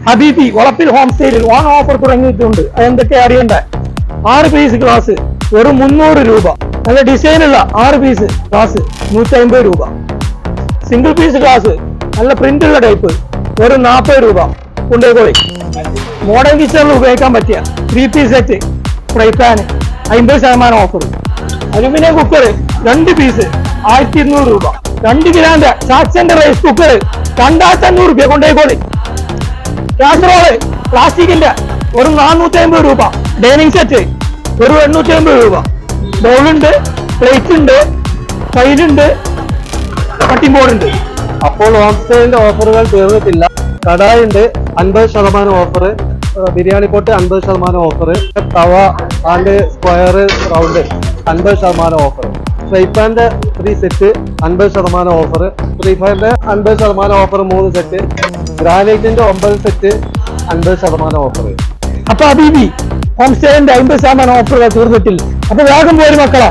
ഹബീബി വളപ്പിൽ home സ്റ്റേയിൽ on offer തുടങ്ങിയിട്ടുണ്ട്. അതെന്തൊക്കെ അറിയണ്ടേ? 6 പീസ് ഗ്ലാസ് വെറും 300 രൂപ. നല്ല ഡിസൈനുള്ള 6 പീസ് ഗ്ലാസ് 150 രൂപ. സിംഗിൾ പീസ് ഗ്ലാസ് നല്ല പ്രിന്റ് ഉള്ള ടൈപ്പ് വെറും 40 രൂപ. കൊണ്ടുപോയി മോഡേൺ കിച്ചണിൽ ഉപയോഗിക്കാൻ പറ്റിയ 3 piece set fry pan 50% offer. Aluminium cooker 2 piece 1200 രൂപ. 2 കിലോന്റെ സാക്സന്റെ റൈസ് കുക്കർ 2500 രൂപ. കൊണ്ടുപോയി കാസറോള് പ്ലാസ്റ്റിക്കിന്റെ വെറും 450 രൂപ. ഡൈനിങ് സെറ്റ് വെറും 850 രൂപ. ബൗളുണ്ട്, പ്ലേറ്റ് ഉണ്ട്, ഫൈലുണ്ട്, കട്ടിംഗ് ബോർഡ് ഉണ്ട്. അപ്പോൾ ഹോം സ്റ്റേയിന്റെ ഓഫറുകൾ തീർന്നിട്ടില്ല. കടായി ഉണ്ട് 50% offer, biryani pot 50% offer, tawa and square round 50% offer, fry പാന്റെ 3 സെറ്റ് 50% ഓഫർ, ഫ്രീ ഫയറിന്റെ 50% ഓഫർ 3 സെറ്റ്, ഗ്രാനൈറ്റിന്റെ 9 സെറ്റ് 50% ഓഫർ. അപ്പൊ ഹബീബി ഹോം സ്റ്റേന്റെ 50% ഓഫറുകൾ തീർന്നിട്ടില്ല. അപ്പൊ വേഗം പോരും മക്കളാ.